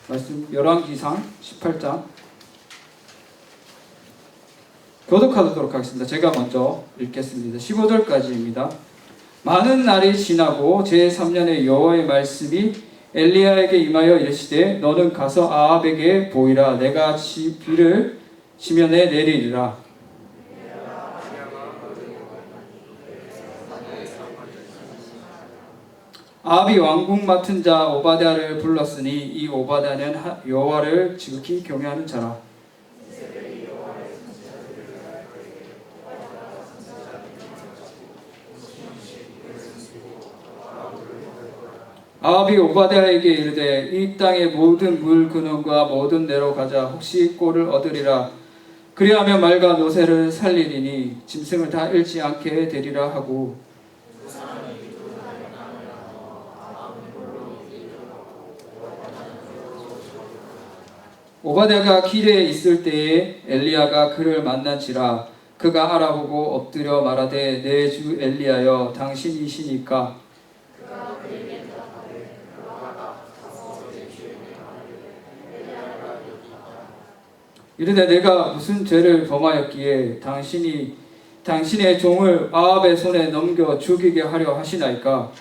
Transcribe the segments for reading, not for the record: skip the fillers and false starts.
말씀 열왕기상 18장 교독하도록 하겠습니다. 제가 먼저 읽겠습니다. 15절까지입니다. 많은 날이 지나고 제3년에 여호와의 말씀이 엘리야에게 임하여 이르시되 너는 가서 아합에게 보이라. 내가 비를 지면에 내리리라. 아합이 왕궁 맡은 자 오바댜를 불렀으니 이 오바댜는 여호와를 지극히 경외하는 자라. 아합이 오바댜에게 이르되 이 땅의 모든 물 근원과 모든 내로 가자. 혹시 꼴을 얻으리라. 그리하면 말과 노새를 살리리니 짐승을 다 잃지 않게 되리라 하고, 오바댜가 길에 있을 때에 엘리야가 그를 만난지라. 그가 알아보고 엎드려 말하되 내 주 엘리야여 당신이시니까. 이르되 내가 무슨 죄를 범하였기에 당신의 종을 아합의 손에 넘겨 죽이게 하려 하시나이까.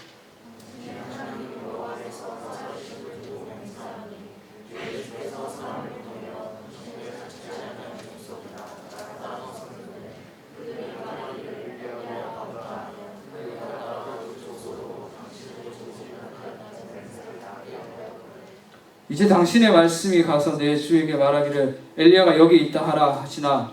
이제 당신의 말씀이 가서 내 주에게 말하기를 엘리야가 여기 있다 하라 하시나.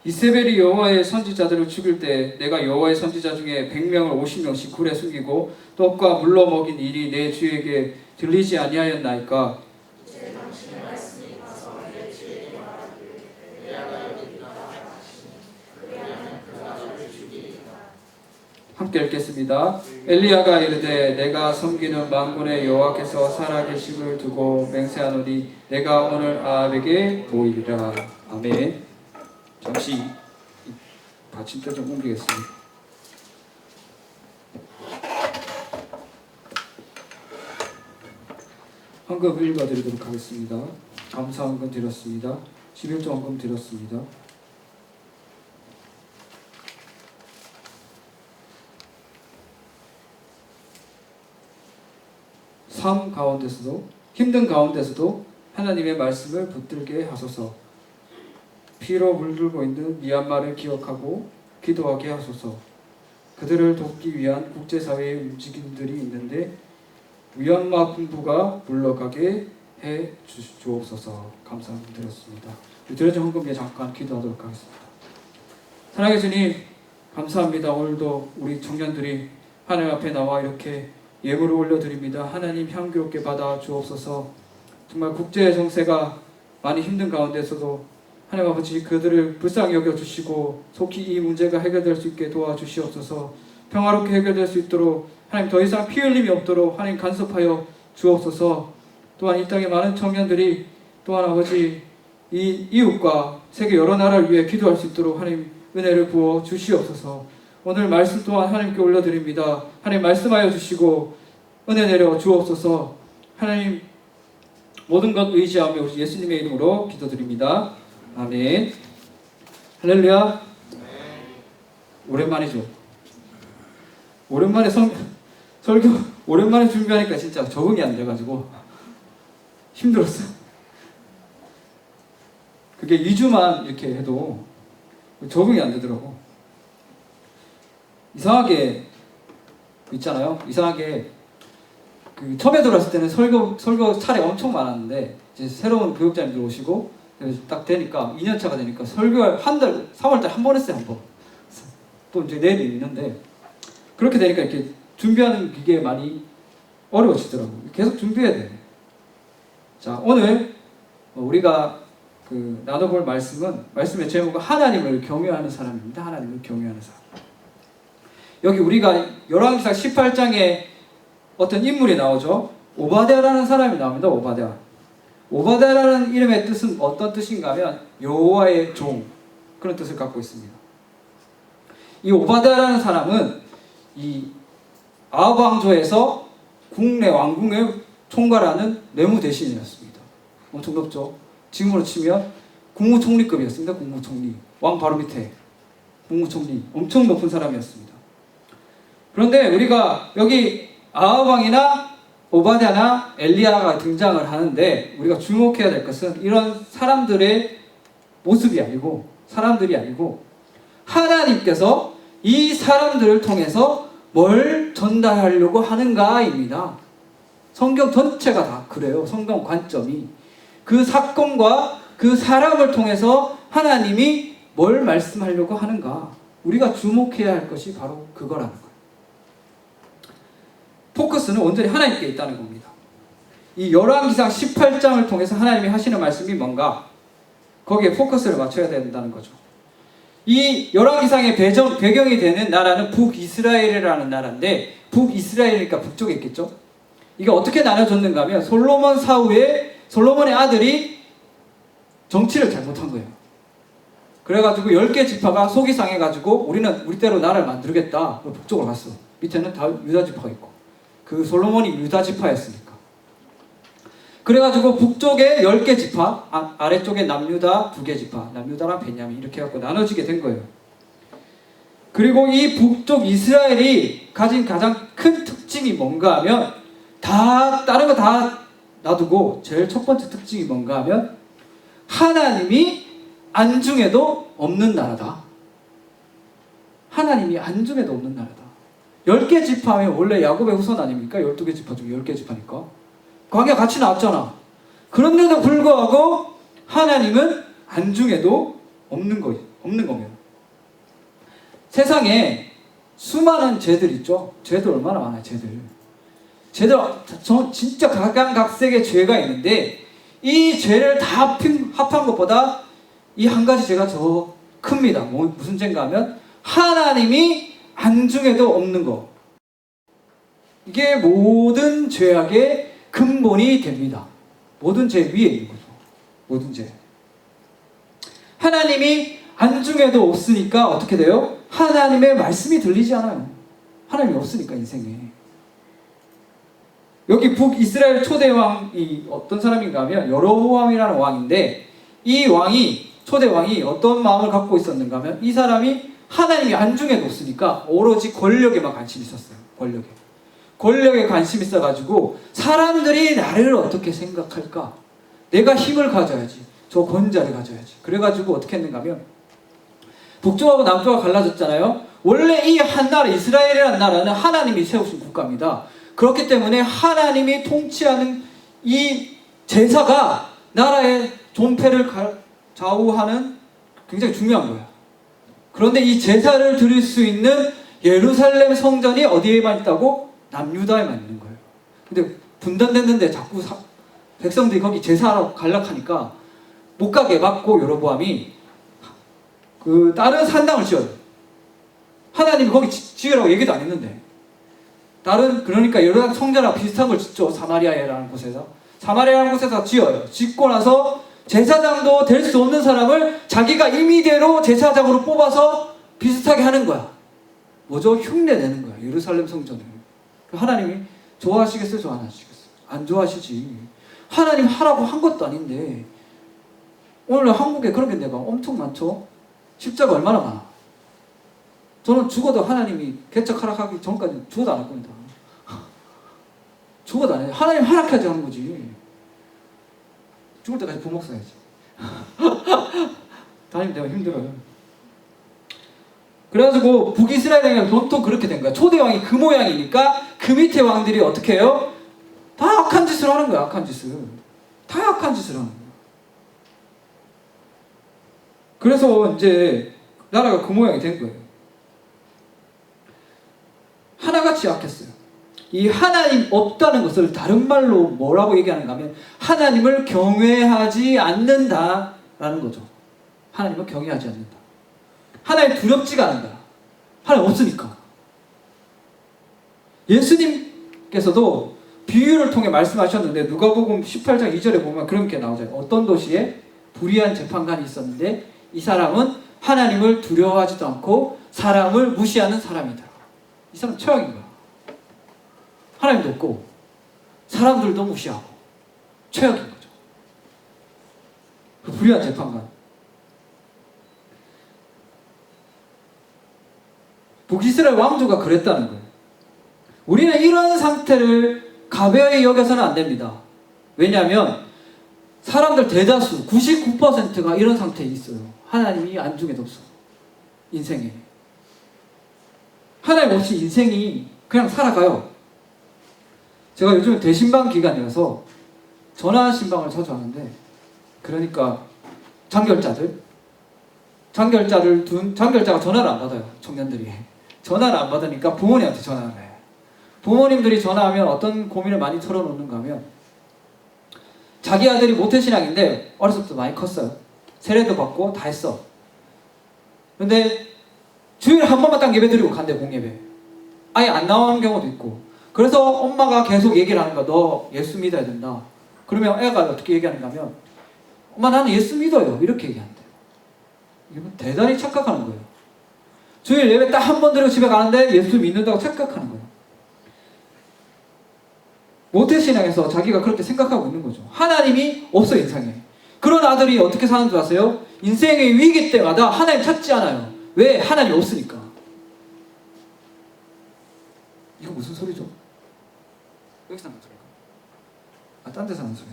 이세벨이 여호와의 선지자들을 죽일 때 내가 여호와의 선지자 중에 100명을 50명씩 굴에 숨기고 떡과 물로 먹인 일이 내 주에게 들리지 아니하였나이까. 함께 읽겠습니다. 엘리야가 이르되 내가 섬기는 만군의 여호와께서 살아계심을 두고 맹세하노니 내가 오늘 아합에게 보이리라. 아멘. 잠시 받침대 좀 옮기겠습니다. 헌금 읽어드리도록 하겠습니다. 감사 헌금 드렸습니다. 11조 헌금 드렸습니다. 삶 가운데서도 힘든 가운데서도 하나님의 말씀을 붙들게 하소서. 피로 물들고 있는 미얀마를 기억하고 기도하게 하소서. 그들을 돕기 위한 국제사회의 움직임들이 있는데 미얀마 군부가 물러가게 해 주옵소서. 감사드렸습니다. 드려진 헌금 위에 잠깐 기도하도록 하겠습니다. 사랑의 주님, 감사합니다. 오늘도 우리 청년들이 하나님 앞에 나와 이렇게 예물을 올려드립니다. 하나님 향기롭게 받아 주옵소서. 정말 국제 정세가 많이 힘든 가운데서도 하나님 아버지 그들을 불쌍히 여겨주시고 속히 이 문제가 해결될 수 있게 도와주시옵소서. 평화롭게 해결될 수 있도록 하나님 더 이상 피 흘림이 없도록 하나님 간섭하여 주옵소서. 또한 이 땅의 많은 청년들이 또한 아버지 이 이웃과 세계 여러 나라를 위해 기도할 수 있도록 하나님 은혜를 부어 주시옵소서. 오늘 말씀 또한 하나님께 올려드립니다. 하나님 말씀하여 주시고 은혜 내려 주옵소서. 하나님 모든 것 의지하며 우리 예수님의 이름으로 기도드립니다. 아멘. 할렐루야. 오랜만이죠. 오랜만에 설교 오랜만에 준비하니까 진짜 적응이 안 돼가지고 힘들었어요. 그게 2주만 이렇게 해도 적응이 안 되더라고. 이상하게 있잖아요. 이상하게 그 처음에 들어왔을 때는 설교 차례 엄청 많았는데 이제 새로운 교육자님들 오시고 그래서 딱 되니까 2년차가 되니까 설교를 한 달, 3월달에 한 번 했어요. 한 번. 또 이제 내일이 있는데 그렇게 되니까 이렇게 준비하는 게 많이 어려워지더라고요. 계속 준비해야 돼. 자, 오늘 우리가 나눠볼 말씀의 제목은 하나님을 경외하는 사람입니다. 하나님을 경외하는 사람. 여기 우리가 열왕기상 18장에 어떤 인물이 나오죠. 오바댜라는 사람이 나옵니다. 오바댜라는 이름의 뜻은 어떤 뜻인가 하면 여호와의 종, 그런 뜻을 갖고 있습니다. 이 오바댜라는 사람은 이 아합 왕조에서 국내 왕궁을 총괄하는 내무 대신이었습니다. 엄청 높죠. 지금으로 치면 국무총리급이었습니다. 국무총리, 왕 바로 밑에 국무총리, 엄청 높은 사람이었습니다. 그런데 우리가 여기 아합 왕이나 오바댜나 엘리야가 등장을 하는데 우리가 주목해야 될 것은 이런 사람들의 모습이 아니고, 사람들이 아니고 하나님께서 이 사람들을 통해서 뭘 전달하려고 하는가입니다. 성경 전체가 다 그래요. 성경 관점이 그 사건과 그 사람을 통해서 하나님이 뭘 말씀하려고 하는가, 우리가 주목해야 할 것이 바로 그거라는 거예요. 포커스는 온전히 하나님께 있다는 겁니다. 이 열왕기상 18장을 통해서 하나님이 하시는 말씀이 뭔가, 거기에 포커스를 맞춰야 된다는 거죠. 이 열왕기상의 배경이 되는 나라는 북이스라엘이라는 나라인데, 북이스라엘이니까 북쪽에 있겠죠. 이게 어떻게 나눠졌는가 하면 솔로몬 사후에 솔로몬의 아들이 정치를 잘못한 거예요. 그래가지고 10개 지파가 속이 상해가지고 우리는 우리대로 나라를 만들겠다. 북쪽으로 갔어. 밑에는 다 유다 지파가 있고, 그 솔로몬이 유다 지파였으니까. 그래가지고 북쪽에 10개 지파, 아래쪽에 남유다 2개 지파, 남유다랑 베냐민 이렇게 해갖고 나눠지게 된 거예요. 그리고 이 북쪽 이스라엘이 가진 가장 큰 특징이 뭔가 하면, 다른 거 다 놔두고 제일 첫 번째 특징이 뭔가 하면 하나님이 안중에도 없는 나라다. 하나님이 안중에도 없는 나라다. 10개 지파면 원래 야곱의 후손 아닙니까? 12개 지파 중에 10개 지파니까 관계가 같이 나왔잖아. 그런데도 불구하고 하나님은 안중에도 없는 겁니다. 세상에 수많은 죄들 있죠. 죄들 얼마나 많아요. 죄들 진짜 각양각색의 죄가 있는데, 이 죄를 다 합한 것보다 이 한 가지 죄가 더 큽니다. 무슨 죄인가 하면 하나님이 안중에도 없는 거. 이게 모든 죄악의 근본이 됩니다. 모든 죄 위에 있는 거죠. 모든 죄. 하나님이 안중에도 없으니까 어떻게 돼요? 하나님의 말씀이 들리지 않아요. 하나님이 없으니까, 인생에. 여기 북이스라엘 초대왕이 어떤 사람인가 하면 여로보암이라는 왕인데, 이 초대 왕이 어떤 마음을 갖고 있었는가 하면, 이 사람이 하나님이 안중에도 없으니까 오로지 권력에만 관심이 있었어요. 권력에 관심이 있어가지고 사람들이 나를 어떻게 생각할까? 내가 힘을 가져야지. 저 권자를 가져야지. 그래가지고 어떻게 했는가 하면, 북쪽하고 남쪽하고 갈라졌잖아요. 원래 이 한 나라, 이스라엘이라는 나라는 하나님이 세우신 국가입니다. 그렇기 때문에 하나님이 통치하는 이 제사가 나라의 존폐를 좌우하는 굉장히 중요한 거예요. 그런데 이 제사를 드릴 수 있는 예루살렘 성전이 어디에만 있다고? 남유다에만 있는 거예요. 근데 분단됐는데 자꾸 백성들이 거기 제사하러 갈락하니까 못 가게 막고 여로보암이 다른 산당을 지어요. 하나님이 거기 지으라고 얘기도 안 했는데, 그러니까 여러 성전하고 비슷한 걸 짓죠. 사마리아라는 곳에서 지어요. 짓고 나서 제사장도 될 수 없는 사람을 자기가 임의대로 제사장으로 뽑아서 비슷하게 하는 거야. 뭐죠? 흉내내는 거야. 예루살렘 성전을. 하나님이 좋아하시겠어요? 좋아 안 하시겠어요? 안 좋아하시지. 하나님 하라고 한 것도 아닌데. 오늘 한국에 그런 게 내가 엄청 많죠. 십자가 얼마나 많아. 저는 죽어도 하나님이 개척 하락하기 전까지 죽어도 안 할 겁니다. 죽어도 안 해. 하나님 하락하지 않은 거지. 죽을 때까지 부목 써야지. 다니면 내가 힘들어요. 그래가지고 북이스라엘이 보통 그렇게 된 거야. 초대왕이 그 모양이니까 그 밑에 왕들이 어떻게 해요? 다 악한 짓을 하는 거야. 다 악한 짓을 하는 거야. 그래서 이제 나라가 그 모양이 된 거예요. 하나같이 약했어요. 이 하나님 없다는 것을 다른 말로 뭐라고 얘기하는가 하면 하나님을 경외하지 않는다라는 거죠. 하나님을 경외하지 않는다. 하나님 두렵지가 않는다. 하나님 없으니까. 예수님께서도 비유를 통해 말씀하셨는데 누가복음 18장 2절에 보면 그렇게 나오잖아요. 어떤 도시에 불의한 재판관이 있었는데 이 사람은 하나님을 두려워하지도 않고 사람을 무시하는 사람이더라. 이 사람 최악인 거야. 하나님도 없고 사람들도 무시하고 최악인 거죠. 그 불의한 재판관. 북이스라엘 왕조가 그랬다는 거예요. 우리는 이런 상태를 가벼이 여겨서는 안 됩니다. 왜냐하면 사람들 대다수 99%가 이런 상태에 있어요. 하나님이 안중에도 없어. 인생에. 하나님 없이 인생이 그냥 살아가요. 제가 요즘 대신방 기간이라서 전화 신방을 자주 하는데, 그러니까 장결자가 전화를 안 받아요. 청년들이 전화를 안 받으니까 부모님한테 전화를 해요. 부모님들이 전화하면 어떤 고민을 많이 털어놓는가 하면, 자기 아들이 모태신앙인데 어렸을 때부터 많이 컸어요. 세례도 받고 다 했어. 근데 주일에 한 번만 딱 예배 드리고 간대. 공예배 아예 안 나오는 경우도 있고. 그래서 엄마가 계속 얘기를 하는 거야. 너 예수 믿어야 된다. 그러면 애가 어떻게 얘기하는가 하면, 엄마 나는 예수 믿어요, 이렇게 얘기한대요. 이건 대단히 착각하는 거예요. 주일 예배 딱 한 번 드리고 집에 가는데 예수 믿는다고 착각하는 거예요. 모태신앙에서 자기가 그렇게 생각하고 있는 거죠. 하나님이 없어, 인생에. 그런 아들이 어떻게 사는 줄 아세요? 인생의 위기 때마다 하나님 찾지 않아요. 왜? 하나님이 없으니까. 이거 무슨 소리죠? 여기서 하는 소리가? 딴 데서 하는 소리.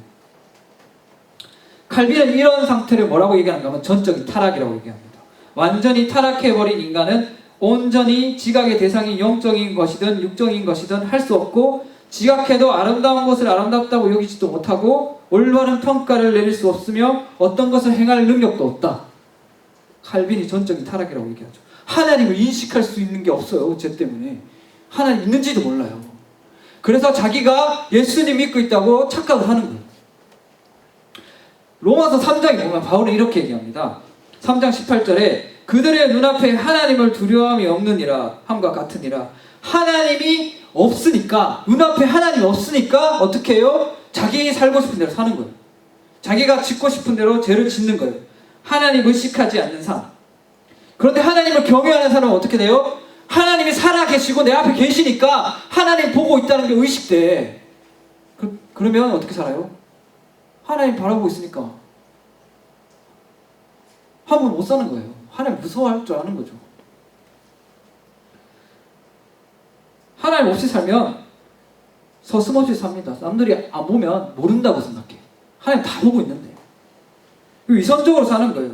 칼빈은 이런 상태를 뭐라고 얘기하는가 하면 전적인 타락이라고 얘기합니다. 완전히 타락해버린 인간은 온전히 지각의 대상이 영적인 것이든 육적인 것이든 할 수 없고, 지각해도 아름다운 것을 아름답다고 여기지도 못하고 올바른 평가를 내릴 수 없으며 어떤 것을 행할 능력도 없다. 칼빈이 전적인 타락이라고 얘기하죠. 하나님을 인식할 수 있는 게 없어요. 죄 때문에. 하나님 있는지도 몰라요. 그래서 자기가 예수님 믿고 있다고 착각을 하는 거예요. 로마서 3장에 보면 바울은 이렇게 얘기합니다. 3장 18절에 그들의 눈앞에 하나님을 두려움이 없느니라 함과 같으니라. 하나님이 없으니까, 눈앞에 하나님이 없으니까 어떻게 해요? 자기 살고 싶은 대로 사는 거예요. 자기가 짓고 싶은 대로 죄를 짓는 거예요. 하나님 의식하지 않는 삶. 그런데 하나님을 경외하는 사람은 어떻게 돼요? 하나님이 살아계시고 내 앞에 계시니까 하나님 보고 있다는 게 의식돼. 그러면 어떻게 살아요? 하나님 바라보고 있으니까 함부로 못 사는 거예요. 하나님 무서워할 줄 아는 거죠. 하나님 없이 살면 서슴없이 삽니다. 남들이 안 보면 모른다고 생각해. 하나님 다 보고 있는데. 위선적으로 사는 거예요.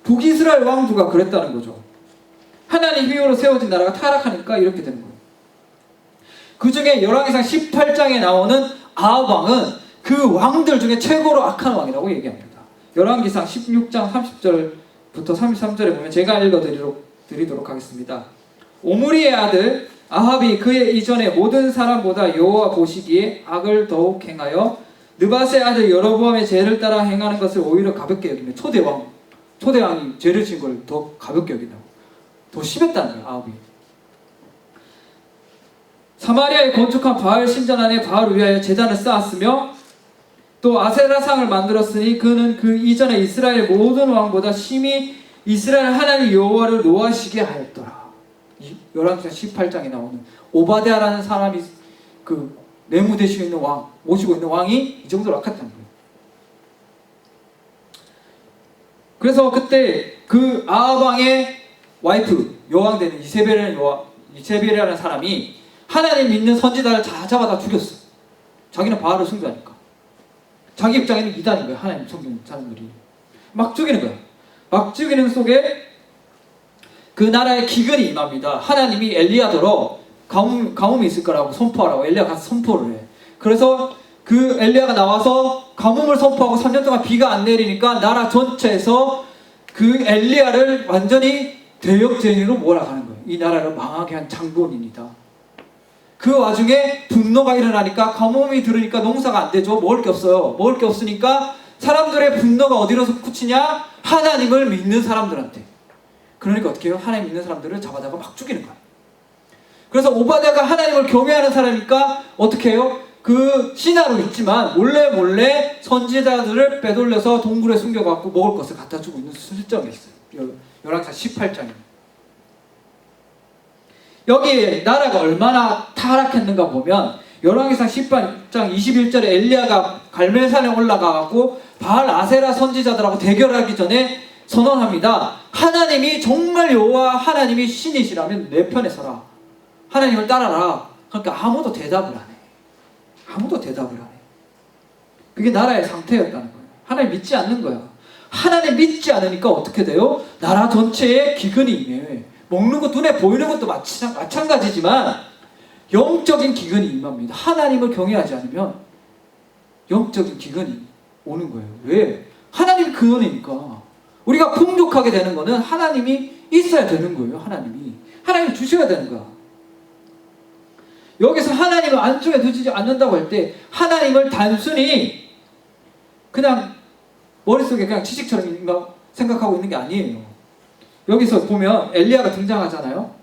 북이스라엘 왕조가 그랬다는 거죠. 하나님 힘으로 세워진 나라가 타락하니까 이렇게 되는 거예요. 그 중에 열왕기상 18장에 나오는 아합 왕은 그 왕들 중에 최고로 악한 왕이라고 얘기합니다. 열왕기상 16장 30절부터 33절에 보면 제가 읽어드리도록 하겠습니다. 오므리의 아들 아합이 그의 이전의 모든 사람보다 여호와 보시기에 악을 더욱 행하여 느밧의 아들 여로보암의 죄를 따라 행하는 것을 오히려 가볍게 여기며, 초대왕이 죄를 지은 걸 더 가볍게 여긴다고. 더 심했다는 거예요. 아합이. 사마리아에 건축한 바알 신전 안에 바알을 위하여 제단을 쌓았으며 또 아세라상을 만들었으니 그는 그 이전에 이스라엘 모든 왕보다 심히 이스라엘 하나님 여호와를 노하시게 하였더라. 열왕기상 18장에 나오는 오바댜라는 사람이 그 내무 되시고 있는 왕, 모시고 있는 왕이 이 정도로 악했다는 거예요. 그래서 그때 그 아합 왕의 와이프, 여왕 되는 이세벨이라는 사람이 하나님 믿는 선지자를 다 잡아다 죽였어. 자기는 바알을 숭배하니까. 자기 입장에는 이단인 거예요. 하나님 섬기는 사람들이 막 죽이는 거예요. 막 죽이는 속에 그 나라에 기근이 임합니다. 하나님이 엘리야더러 가뭄이 있을 거라고 선포하라고 엘리야가 가서 선포를 해. 그래서 그 엘리야가 나와서 가뭄을 선포하고 3년 동안 비가 안 내리니까 나라 전체에서 그 엘리야를 완전히 대역죄인으로 몰아가는 거예요. 이 나라를 망하게 한 장본인이다. 그 와중에 분노가 일어나니까 가뭄이 들으니까 농사가 안 되죠. 먹을 게 없어요. 먹을 게 없으니까 사람들의 분노가 어디로 그치냐? 하나님을 믿는 사람들한테. 그러니까 어떻게 해요? 하나님 믿는 사람들을 잡아다가 막 죽이는 거예요. 그래서 오바댜가 하나님을 경외하는 사람이니까 어떻게 해요? 그 신하로 있지만 몰래 몰래 선지자들을 빼돌려서 동굴에 숨겨갖고 먹을 것을 갖다 주고 있는 실정이 있어요. 열왕기상 18장입니다. 여기 나라가 얼마나 타락했는가 보면 열왕기상 18장 21절에 엘리야가 갈멜산에 올라가고 바알 아세라 선지자들하고 대결하기 전에 선언합니다. 하나님이 정말 여호와 하나님이 신이시라면 내 편에 서라. 하나님을 따라라. 그러니까 아무도 대답을 안 해. 아무도 대답을 안 해. 그게 나라의 상태였다는 거예요. 하나님 믿지 않는 거야. 하나님 믿지 않으니까 어떻게 돼요? 나라 전체에 기근이 임해. 먹는 것, 눈에 보이는 것도 마찬가지지만 영적인 기근이 임합니다. 하나님을 경외하지 않으면 영적인 기근이 오는 거예요. 왜? 하나님이 근원이니까. 우리가 풍족하게 되는 거는 하나님이 있어야 되는 거예요. 하나님이 주셔야 되는 거야. 여기서 하나님을 안중에 두지 않는다고 할 때 하나님을 단순히 그냥 머릿속에 그냥 지식처럼 생각하고 있는 게 아니에요. 여기서 보면 엘리야가 등장하잖아요.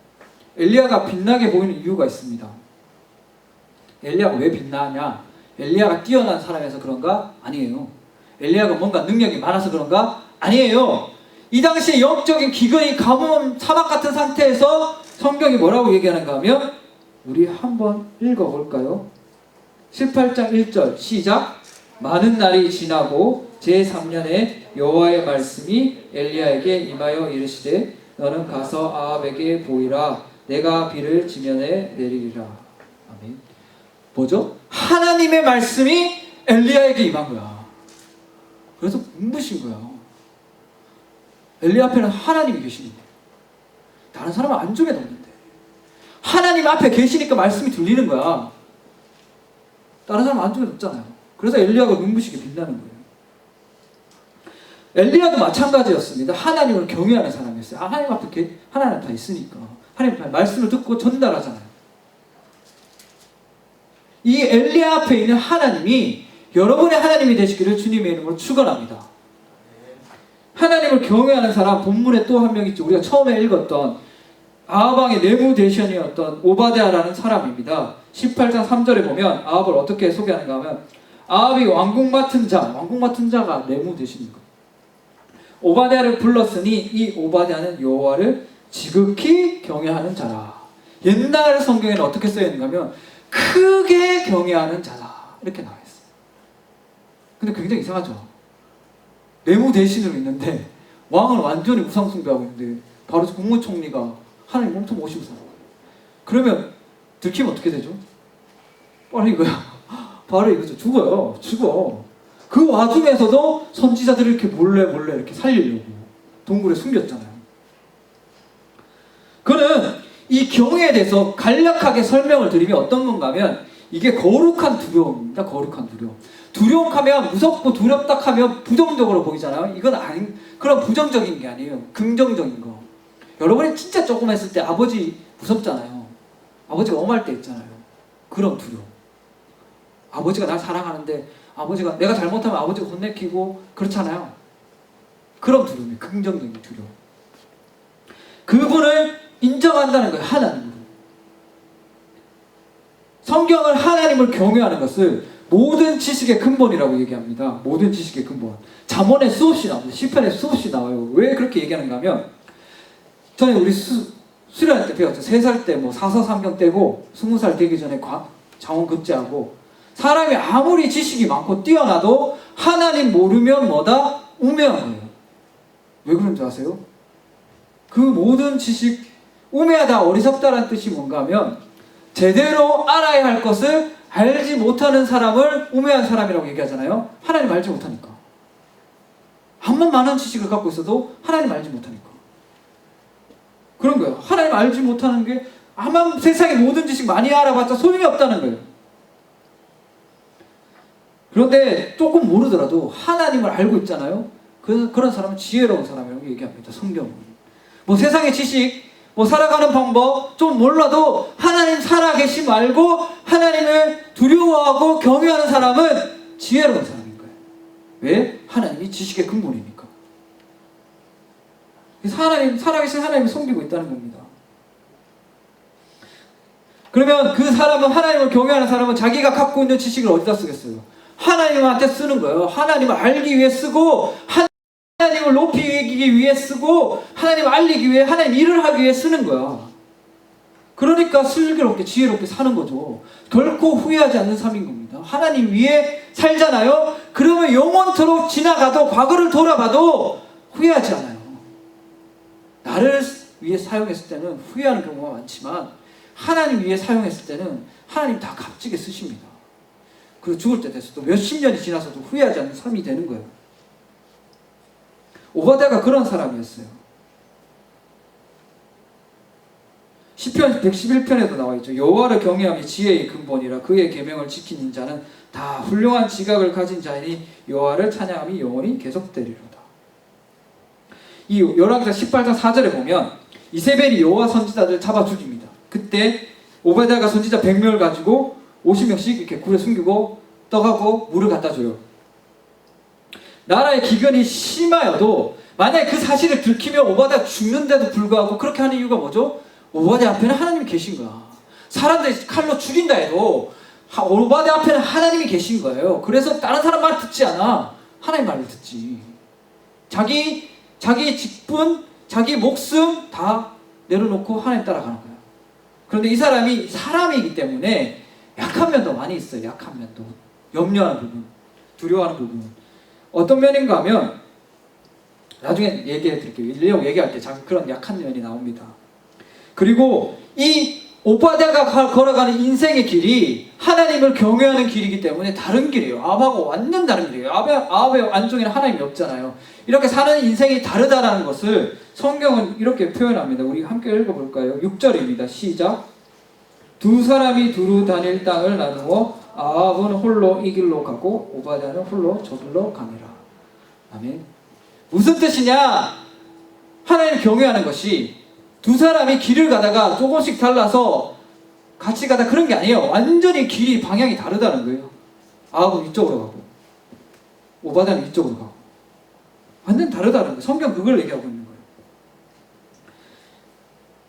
엘리야가 빛나게 보이는 이유가 있습니다. 엘리야가 왜 빛나냐? 엘리야가 뛰어난 사람이라서 그런가? 아니에요. 엘리야가 뭔가 능력이 많아서 그런가? 아니에요. 이 당시에 영적인 기근이 가뭄 사막 같은 상태에서 성경이 뭐라고 얘기하는가 하면 우리 한번 읽어볼까요? 18장 1절 시작. 많은 날이 지나고 제3년에 여호와의 말씀이 엘리야에게 임하여 이르시되 너는 가서 아합에게 보이라. 내가 비를 지면에 내리리라. 아멘. 뭐죠? 하나님의 말씀이 엘리야에게 임한 거야. 그래서 눈부신 거야. 엘리야 앞에는 하나님이 계시는데 다른 사람은 안중에 넣는데 하나님 앞에 계시니까 말씀이 들리는 거야. 다른 사람은 안중에 넣잖아요. 그래서 엘리야가 눈부시게 빛나는 거예요. 엘리야도 마찬가지였습니다. 하나님을 경외하는 사람이었어요. 하나님 앞에 하나님 다 있으니까 하나님 앞에 말씀을 듣고 전달하잖아요. 이 엘리야 앞에 있는 하나님이 여러분의 하나님이 되시기를 주님의 이름으로 축원합니다. 하나님을 경외하는 사람 본문에 또 한 명 있죠. 우리가 처음에 읽었던 아합왕의 내무 대신이었던 오바댜라는 사람입니다. 18장 3절에 보면 아합을 어떻게 소개하는가 하면 아합이 왕궁 맡은 자가 내무 대신인 거예요. 오바댜를 불렀으니 이 오바댜는 여호와를 지극히 경외하는 자라. 옛날 성경에는 어떻게 쓰여 있는가 하면 크게 경외하는 자다 이렇게 나와 있어요. 근데 굉장히 이상하죠. 내무 대신으로 있는데 왕은 완전히 우상 숭배하고 있는데 바로 국무총리가 하나님 엄청 모시고 살아요. 그러면 들키면 어떻게 되죠? 바로 이거야. 바로 이거죠. 죽어. 그 와중에서도 선지자들을 이렇게 몰래 이렇게 살리려고 동굴에 숨겼잖아요. 그는 이 경외에 대해서 간략하게 설명을 드리면 어떤 건가 하면 이게 거룩한 두려움입니다. 거룩한 두려움. 두려움하면 무섭고 두렵다 하면 부정적으로 보이잖아요. 이건 그런 부정적인 게 아니에요. 긍정적인 거. 여러분이 진짜 조금 했을 때 아버지 무섭잖아요. 아버지가 엄할 때 있잖아요. 그런 두려움. 아버지가 날 사랑하는데 아버지가 내가 잘못하면 아버지가 혼내키고 그렇잖아요. 그런 두려움이 긍정적인 두려움. 그분을 인정한다는 거예요. 하나님으로. 성경은 하나님을 경외하는 것을 모든 지식의 근본이라고 얘기합니다. 모든 지식의 근본. 잠언에 수없이 나옵니다. 시편에 수없이 나와요. 왜 그렇게 얘기하는가 하면 전에 우리 수련할 때 배웠죠. 3살 때 사서삼경 떼고 20살 되기 전에 장원 급제하고 사람이 아무리 지식이 많고 뛰어나도 하나님 모르면 뭐다? 우매한 거예요. 왜 그런지 아세요? 그 모든 지식 우매하다 어리석다라는 뜻이 뭔가 하면 제대로 알아야 할 것을 알지 못하는 사람을 우매한 사람이라고 얘기하잖아요. 하나님 알지 못하니까. 아무리 많은 지식을 갖고 있어도 하나님 알지 못하니까. 그런 거예요. 하나님 알지 못하는 게 아마 세상의 모든 지식 많이 알아봤자 소용이 없다는 거예요. 그런데 조금 모르더라도 하나님을 알고 있잖아요. 그런 사람은 지혜로운 사람이라고 얘기합니다. 성경은. 세상의 지식, 살아가는 방법 좀 몰라도 하나님 살아계심 알고 하나님을 두려워하고 경외하는 사람은 지혜로운 사람인 거예요. 왜? 하나님이 지식의 근본이니까. 살아계신 하나님을 섬기고 있다는 겁니다. 그러면 그 사람은, 하나님을 경외하는 사람은 자기가 갖고 있는 지식을 어디다 쓰겠어요? 하나님한테 쓰는 거예요. 하나님을 알기 위해 쓰고, 하나님을 높이기 위해 쓰고, 하나님을 알리기 위해, 하나님 일을 하기 위해 쓰는 거야. 그러니까 슬기롭게 지혜롭게 사는 거죠. 결코 후회하지 않는 삶인 겁니다. 하나님 위해 살잖아요. 그러면 영원토록 지나가도, 과거를 돌아봐도 후회하지 않아요. 나를 위해 사용했을 때는 후회하는 경우가 많지만, 하나님 위해 사용했을 때는 하나님 다 값지게 쓰십니다. 그리고 죽을 때 돼서도 몇십 년이 지나서도 후회하지 않는 삶이 되는 거예요. 오바댜가 그런 사람이었어요. 시편 111편에도 나와 있죠. 여호와를 경외함이 지혜의 근본이라 그의 계명을 지키는 자는 다 훌륭한 지각을 가진 자이니 여호와를 찬양함이 영원히 계속되리로다. 이 열왕기상 18장 4절에 보면 이세벨이 여호와 선지자들 잡아 죽입니다. 그때 오바댜가 선지자 100명을 가지고 50명씩 이렇게 굴에 숨기고 떡하고 물을 갖다 줘요. 나라의 기근이 심하여도 만약에 그 사실을 들키면 오바댜가 죽는데도 불구하고 그렇게 하는 이유가 뭐죠? 오바댜 앞에는 하나님이 계신 거야. 사람들이 칼로 죽인다 해도 오바댜 앞에는 하나님이 계신 거예요. 그래서 다른 사람 말 듣지 않아. 하나님 말을 듣지. 자기 직분, 자기 목숨 다 내려놓고 하나님 따라가는 거예요. 그런데 이 사람이 사람이기 때문에 약한 면도 많이 있어요. 약한 면도. 염려하는 부분, 두려워하는 부분. 어떤 면인가 하면 나중에 얘기해 드릴게요. 내용 얘기할 때 그런 약한 면이 나옵니다. 그리고 이 오바댜가 걸어가는 인생의 길이 하나님을 경외하는 길이기 때문에 다른 길이에요. 아합하고 완전 다른 길이에요. 아합의 안중에는 하나님이 없잖아요. 이렇게 사는 인생이 다르다라는 것을 성경은 이렇게 표현합니다. 우리 함께 읽어볼까요? 6절입니다. 시작. 두 사람이 두루 다닐 땅을 나누어 아합은 홀로 이 길로 가고 오바댜는 홀로 저 길로 가니라. 아멘. 무슨 뜻이냐? 하나님을 경외하는 것이 두 사람이 길을 가다가 조금씩 달라서 같이 가다 그런 게 아니에요. 완전히 길이 방향이 다르다는 거예요. 아합은 이쪽으로 가고 오바댜는 이쪽으로 가고 완전 다르다는 거예요. 성경 그걸 얘기하고 있는 거예요.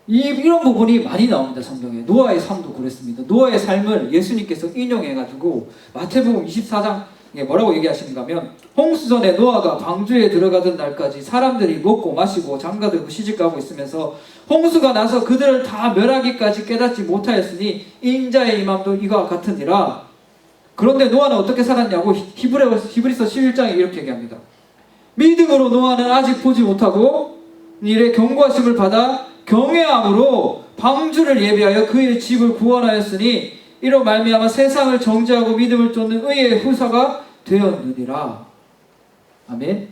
이런 부분이 많이 나옵니다. 성경에. 노아의 삶도 그랬습니다. 노아의 삶을 예수님께서 인용해가지고 마태복음 24장에 뭐라고 얘기하시는가 하면 홍수전에 노아가 방주에 들어가던 날까지 사람들이 먹고 마시고 장가들고 시집가고 있으면서 홍수가 나서 그들을 다 멸하기까지 깨닫지 못하였으니 인자의 임함도 이와 같으니라. 그런데 노아는 어떻게 살았냐고 히브리서 11장에 이렇게 얘기합니다. 믿음으로 노아는 아직 보지 못하고 일의 경고하심을 받아 경외함으로 방주를 예비하여 그의 집을 구원하였으니 이로 말미암아 세상을 정죄하고 믿음을 쫓는 의의 후사가 되었느니라. 아멘.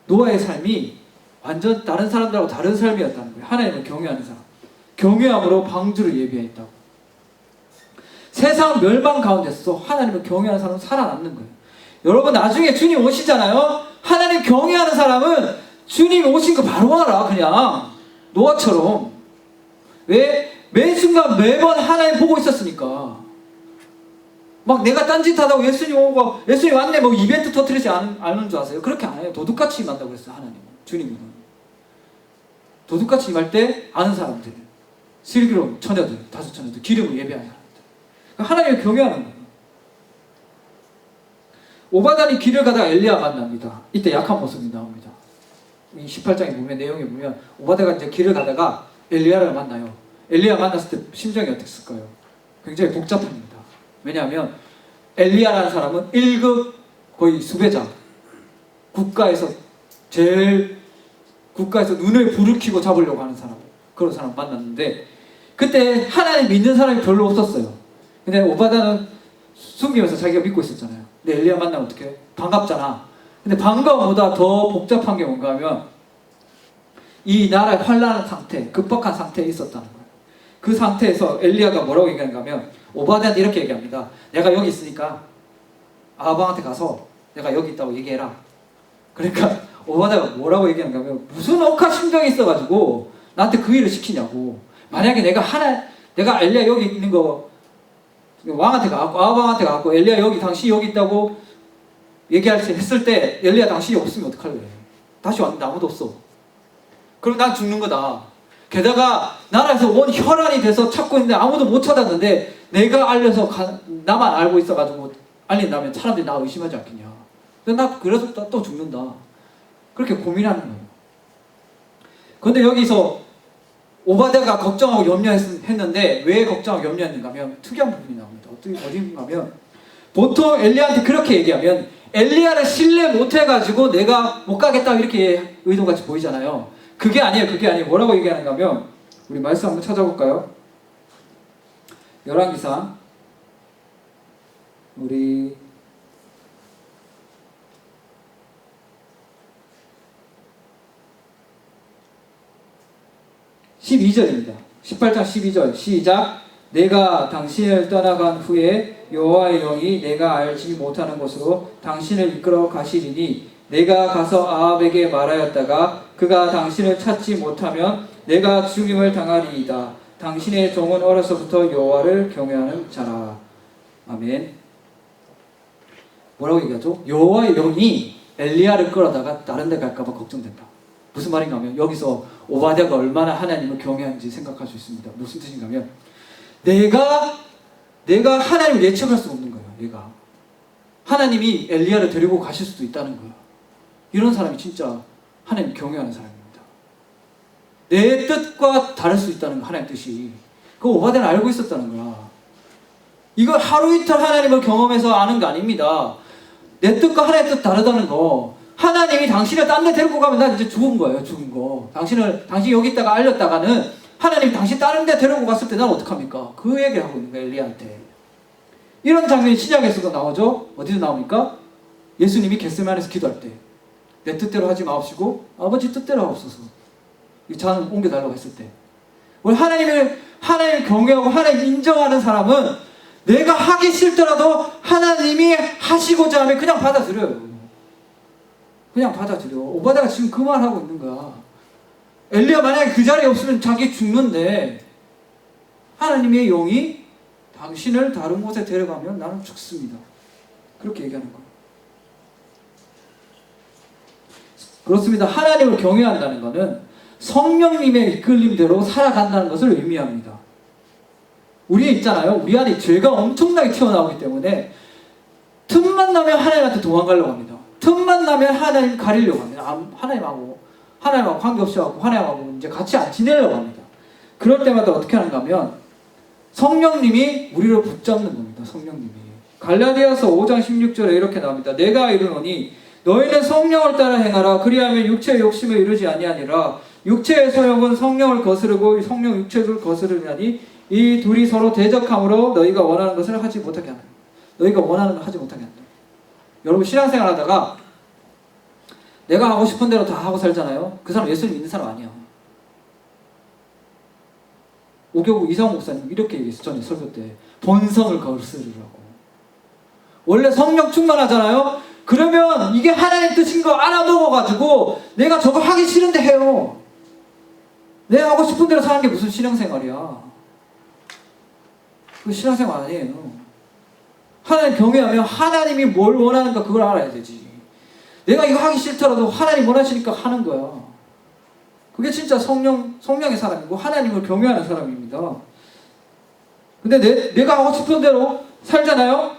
노아의 삶이 완전 다른 사람들하고 다른 삶이었다는 거예요. 하나님을 경외하는 사람. 경외함으로 방주를 예비했다고. 세상 멸망 가운데서 하나님을 경외하는 사람은 살아남는 거예요. 여러분 나중에 주님 오시잖아요. 하나님 경외하는 사람은 주님 오신 거 바로 알아. 그냥 노아처럼. 왜? 매 순간 매번 하나님 보고 있었으니까. 막 내가 딴짓하다고 예수님 오고 예수님 왔네 뭐 이벤트 터뜨리지 않는 줄 아세요? 그렇게 안 해요. 도둑같이 임한다고 그랬어요. 하나님은. 주님은. 도둑같이 임할 때 아는 사람들, 슬기로운 처녀들, 다섯 처녀들, 기름을 예배하는 사람들. 하나님을 경외하는 거예요. 오바댜이 길을 가다가 엘리야 만납니다. 이때 약한 모습이 나옵니다. 이 18장에 보면 내용에 보면 오바댜가 이제 길을 가다가 엘리야를 만나요. 엘리야 만났을 때 심정이 어땠을까요? 굉장히 복잡합니다. 왜냐하면 엘리야라는 사람은 1급 거의 수배자, 국가에서 눈을 불을 켜고 잡으려고 하는 사람, 그런 사람 만났는데 그때 하나님 믿는 사람이 별로 없었어요. 근데 오바댜는 숨기면서 자기가 믿고 있었잖아요. 근데 엘리야 만나면 어떻게? 반갑잖아. 근데 반가움보다 더 복잡한 게 뭔가 하면 이 나라의 환란한 상태, 급박한 상태에 있었다는 거예요. 그 상태에서 엘리야가 뭐라고 얘기하는가 하면 오바댜한테 이렇게 얘기합니다. 내가 여기 있으니까 아합한테 가서 내가 여기 있다고 얘기해라. 그러니까 오바댜가 뭐라고 얘기하는가 하면 무슨 억한 심정이 있어가지고 나한테 그 일을 시키냐고. 만약에 내가 엘리야 여기 있는 거 왕한테 가고 아합한테 가고 엘리야 여기 당신이 여기 있다고 했을 때 엘리야 당신이 없으면 어떡할래? 다시 왔는데 아무도 없어. 그럼 난 죽는 거다. 게다가 나라에서 온 혈안이 돼서 찾고 있는데 아무도 못 찾았는데 내가 알려서 나만 알고 있어가지고 알린다면 사람들이 나 의심하지 않겠냐. 근데 나 그래서 또 죽는다. 그렇게 고민하는 거예요. 그런데 여기서 오바댜가 걱정하고 염려했는데 왜 걱정하고 염려했는가 하면 특이한 부분이 나옵니다. 어디인가 하면 보통 엘리야한테 그렇게 얘기하면 엘리야를 신뢰 못해가지고 내가 못 가겠다 이렇게 의도같이 보이잖아요. 그게 아니에요. 뭐라고 얘기하는가 하면 우리 말씀 한번 찾아볼까요? 열왕기상 우리 12절입니다. 18장 12절 시작. 내가 당신을 떠나간 후에 여호와의 영이 내가 알지 못하는 곳으로 당신을 이끌어 가시리니 내가 가서 아합에게 말하였다가 그가 당신을 찾지 못하면 내가 죽임을 당하리이다. 당신의 종은 어려서부터 여호와를 경외하는 자라. 아멘. 뭐라고 얘기하죠? 여호와의 영이 엘리야를 끌어다가 다른 데 갈까봐 걱정된다. 무슨 말인가 하면 여기서 오바댜가 얼마나 하나님을 경외하는지 생각할 수 있습니다. 무슨 뜻인가 하면 내가 하나님을 예측할 수 없는 거예요. 얘가 하나님이 엘리야를 데리고 가실 수도 있다는 거예요. 이런 사람이 진짜 하나님 경외하는 사람입니다. 내 뜻과 다를 수 있다는 거, 하나님 뜻이. 그거 오바댜는 알고 있었다는 거야. 이거 하루 이틀 하나님을 경험해서 아는 거 아닙니다. 내 뜻과 하나님의 뜻 다르다는 거. 하나님이 당신을 딴 데 데리고 가면 난 이제 죽은 거예요. 죽은 거. 당신 여기 있다가 알렸다가는 하나님이 당신 다른 데 데리고 갔을 때 난 어떡합니까? 그 얘기를 하고 있는 거예요. 엘리야한테. 이런 장면이 신약에서도 나오죠. 어디서 나옵니까? 예수님이 겟세마네에서 기도할 때 내 뜻대로 하지 마옵시고 아버지 뜻대로 하옵소서. 이 잔을 옮겨달라고 했을 때 우리 하나님을 경외하고 하나님 인정하는 사람은 내가 하기 싫더라도 하나님이 하시고자 하면 그냥 받아들여요. 그냥 받아들여. 오바댜가 지금 그 말 하고 있는 거야. 엘리야 만약에 그 자리에 없으면 자기 죽는데 하나님의 영이 당신을 다른 곳에 데려가면 나는 죽습니다. 그렇게 얘기하는 거예요. 그렇습니다. 하나님을 경외한다는 것은 성령님의 이끌림대로 살아간다는 것을 의미합니다. 우리 있잖아요. 우리 안에 죄가 엄청나게 튀어나오기 때문에 틈만 나면 하나님한테 도망가려고 합니다. 틈만 나면 하나님 가리려고 합니다. 하나님하고 관계없이 하고 하나님하고 이제 같이 안 지내려고 합니다. 그럴 때마다 어떻게 하는가 하면 성령님이 우리를 붙잡는 겁니다. 성령님이. 갈라디아서 5장 16절에 이렇게 나옵니다. 내가 이르노니 너희는 성령을 따라 행하라. 그리하면 육체의 욕심에 이르지 아니하니라. 육체의 소욕은 성령을 거스르고 성령 육체를 거스르냐니 이 둘이 서로 대적함으로 너희가 원하는 것을 하지 못하게 한다. 너희가 원하는 걸 하지 못하게 한다. 여러분 신앙생활 하다가 내가 하고 싶은 대로 다 하고 살잖아요. 그 사람 예수님 믿는 사람 아니야. 오교구 이상호 목사님 이렇게 얘기했어요. 전에 설교 때 본성을 거스르라고. 원래 성령 충만하잖아요. 그러면 이게 하나님 뜻인 거 알아먹어가지고 내가 저거 하기 싫은데 해요. 내가 하고 싶은 대로 사는 게 무슨 신앙생활이야. 그거 신앙생활 아니에요. 하나님 경외하면 하나님이 뭘 원하는가 그걸 알아야 되지. 내가 이거 하기 싫더라도 하나님 원하시니까 하는 거야. 그게 진짜 성령의 사람이고 하나님을 경외하는 사람입니다. 근데 내가 하고 싶은 대로 살잖아요?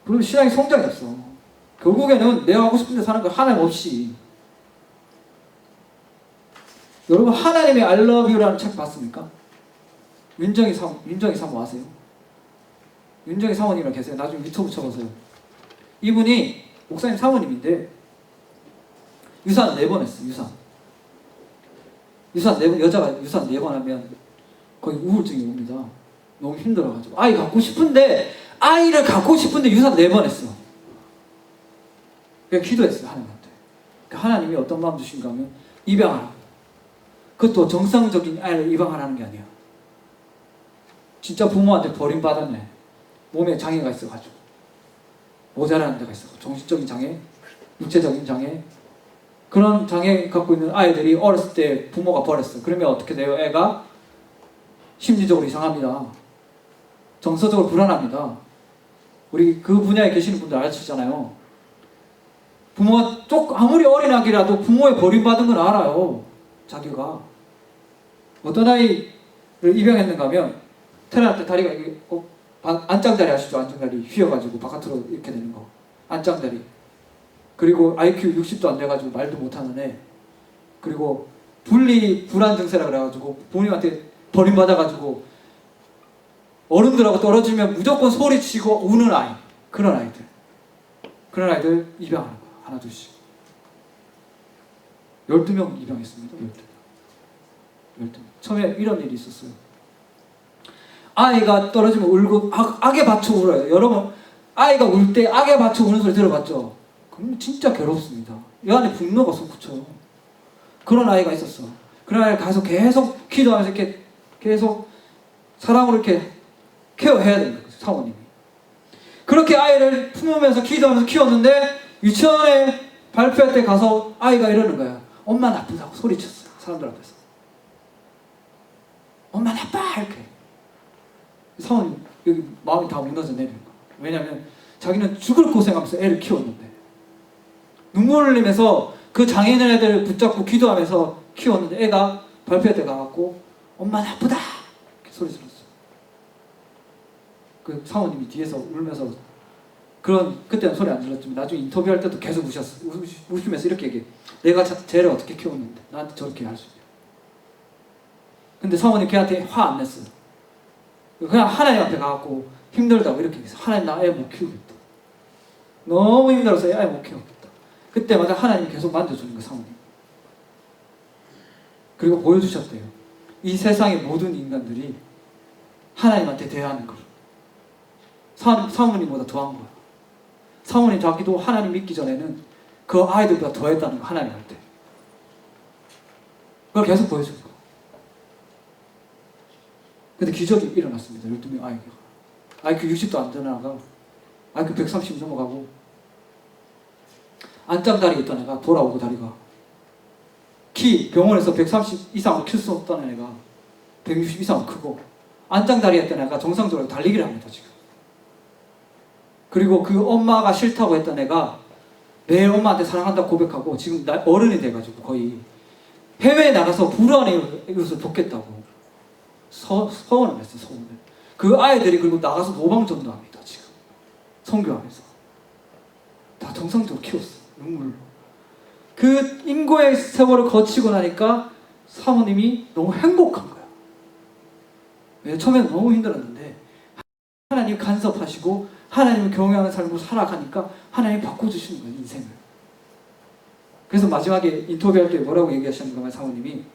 그러면 신앙이 성장이 없어. 결국에는 내가 하고 싶은 대로 사는 거 하나님 없이. 여러분 하나님의 I love you라는 책 봤습니까? 윤정희 사모 아세요? 윤정희 사모님이랑 계세요. 나중에 유튜브 쳐보세요. 이분이 목사님 사모님인데 유산 4번 했어요. 유산 4번, 여자가 유산 4번 하면 거의 우울증이 옵니다. 너무 힘들어가지고 아이를 갖고 싶은데 유산 4번 했어. 그래서 기도했어요. 하나님한테. 그러니까 하나님이 어떤 마음 주신가 하면 입양하라. 그것도 정상적인 아이를 입양하라는 게 아니야. 진짜 부모한테 버림받았네. 몸에 장애가 있어가지고 모자라는 데가 있어. 정신적인 장애, 육체적인 장애, 그런 장애 갖고 있는 아이들이 어렸을 때 부모가 버렸어. 그러면 어떻게 돼요? 애가 심리적으로 이상합니다. 정서적으로 불안합니다. 우리 그 분야에 계시는 분들 아시잖아요. 부모가 아무리 어린 아기라도 부모의 버림받은 건 알아요. 자기가. 어떤 아이를 입양했는가 하면 태어날 때 다리가 이게 안짱다리 아시죠? 안짱다리 휘어가지고 바깥으로 이렇게 되는 거. 안짱다리. 그리고 IQ 60도 안 돼가지고 말도 못하는 애. 그리고 불안 증세라 그래가지고 부모님한테 버림받아가지고 어른들하고 떨어지면 무조건 소리치고 우는 아이. 그런 아이들 입양하는 거야. 하나 둘씩. 12명 입양했습니다. 12명. 처음에 이런 일이 있었어요. 아이가 떨어지면 울고 악에 받쳐 울어요. 여러분 아이가 울 때 악에 받쳐 우는 소리 들어봤죠? 그럼 진짜 괴롭습니다. 이 안에 분노가 솟구쳐요. 그런 아이가 있었어. 그런 아이를 가서 계속 기도하면서 이렇게 계속 사랑으로 이렇게 케어해야 되는 거죠. 사모님이. 그렇게 아이를 품으면서 기도하면서 키웠는데 유치원에 발표할 때 가서 아이가 이러는 거야. 엄마 나쁘다고 소리쳤어요. 사람들 앞에서. 엄마 나빠! 이렇게. 사모님 여기 마음이 다 무너져 내리는 거야. 왜냐하면 자기는 죽을 고생하면서 애를 키웠는데 눈물을 흘리면서 그 장애인 애들을 붙잡고 기도하면서 키웠는데 애가 발표할 때 가갖고 엄마 나쁘다! 이렇게 소리 질렀어요. 그 사모님이 뒤에서 울면서 그때는 소리 안 질렀지만 나중에 인터뷰할 때도 계속 우시면서 이렇게 얘기해. 내가 쟤를 어떻게 키웠는데 나한테 저렇게 할 수 있냐. 근데 사모님 걔한테 화 안 냈어요. 그냥 하나님 앞에 가갖고 힘들다고 이렇게 얘기했어요. 하나님 나 애 못 키우겠다. 너무 힘들어서 애 못 키우겠다. 그때마다 하나님 계속 만져주는 거예요. 사모님. 그리고 보여주셨대요. 이 세상의 모든 인간들이 하나님한테 대하는 걸 사모님보다 더한 거야. 사모님 자기도 하나님 믿기 전에는 그 아이들보다 더했다는 거 하나님한테. 그걸 계속 보여준 거야. 근데 기적이 일어났습니다. 12명 아이가. IQ 60도 안 되는 아가 IQ 130 넘어가고 안짱다리 있던 애가 돌아오고 다리가 병원에서 130 이상으로 클 수 없다는 애가 160 이상 크고 안짱다리 했던 애가 정상적으로 달리기를 합니다. 지금. 그리고 그 엄마가 싫다고 했던 애가 매일 엄마한테 사랑한다고 고백하고 지금 어른이 돼가지고 거의 해외에 나가서 불안의 옷을 벗겠다고 서원을 했어요. 서원을. 그 아이들이 그리고 나가서 노방전도 합니다. 지금 선교하면서 다 정상적으로 키웠어요. 눈물로. 그 인고의 세월을 거치고 나니까 사모님이 너무 행복한 거야. 왜? 처음에는 너무 힘들었는데 하나님 간섭하시고 하나님을 경외하는 삶으로 살아가니까 하나님 바꿔주시는 거예요. 인생을. 그래서 마지막에 인터뷰할 때 뭐라고 얘기하셨는가 하면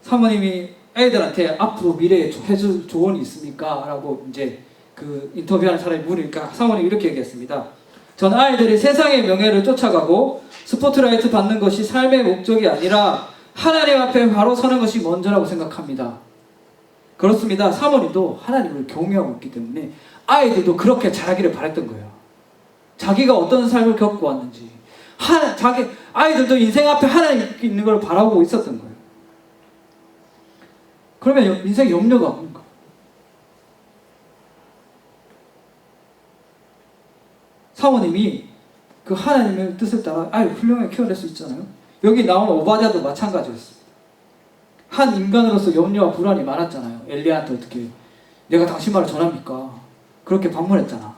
사모님이 애들한테 앞으로 미래에 해줄 조언이 있습니까? 라고 이제 그 인터뷰하는 사람이 물으니까 사모님이 이렇게 얘기했습니다. 전 아이들이 세상의 명예를 쫓아가고 스포트라이트 받는 것이 삶의 목적이 아니라 하나님 앞에 바로 서는 것이 먼저라고 생각합니다. 그렇습니다. 사모님도 하나님을 경외하고 있기 때문에 아이들도 그렇게 자라기를 바랬던 거예요. 자기가 어떤 삶을 겪고 왔는지 아이들도 인생 앞에 하나님 있는 걸 바라보고 있었던 거예요. 그러면 인생에 염려가 없는 거예요. 사모님이 그 하나님의 뜻을 따라 아이를 훌륭하게 키워낼 수 있잖아요. 여기 나온 오바댜도 마찬가지였습니다. 한 인간으로서 염려와 불안이 많았잖아요. 엘리야한테 어떻게 내가 당신 말을 전합니까? 그렇게 방문했잖아.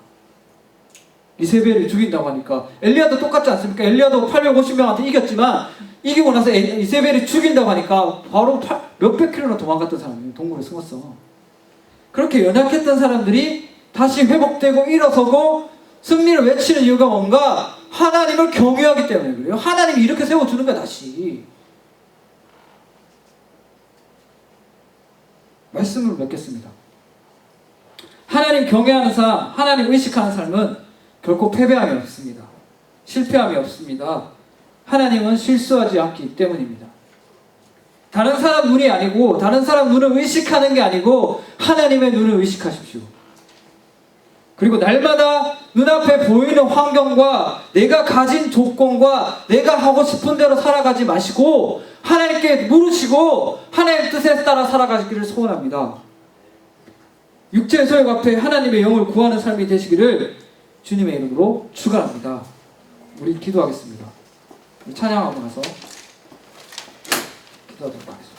이세벨을 죽인다고 하니까 엘리야도 똑같지 않습니까? 엘리야도 850명한테 이겼지만 이기고 나서 이세벨이 죽인다고 하니까 바로 몇백 킬로나 도망갔던 사람이 동굴에 숨었어. 그렇게 연약했던 사람들이 다시 회복되고 일어서고 승리를 외치는 이유가 뭔가? 하나님을 경외하기 때문에 그래요. 하나님이 이렇게 세워주는 거야 다시. 말씀을 맺겠습니다. 하나님 경외하는 삶, 하나님 의식하는 삶은 결코 패배함이 없습니다. 실패함이 없습니다. 하나님은 실수하지 않기 때문입니다. 다른 사람 눈이 아니고 다른 사람 눈을 의식하는 게 아니고 하나님의 눈을 의식하십시오. 그리고 날마다 눈앞에 보이는 환경과 내가 가진 조건과 내가 하고 싶은 대로 살아가지 마시고 하나님께 물으시고 하나님의 뜻에 따라 살아가기를 소원합니다. 육체의 소욕 앞에 하나님의 영을 구하는 삶이 되시기를 주님의 이름으로 축원합니다. 우리 기도하겠습니다. 우리 찬양하고 나서 기도하도록 하겠습니다.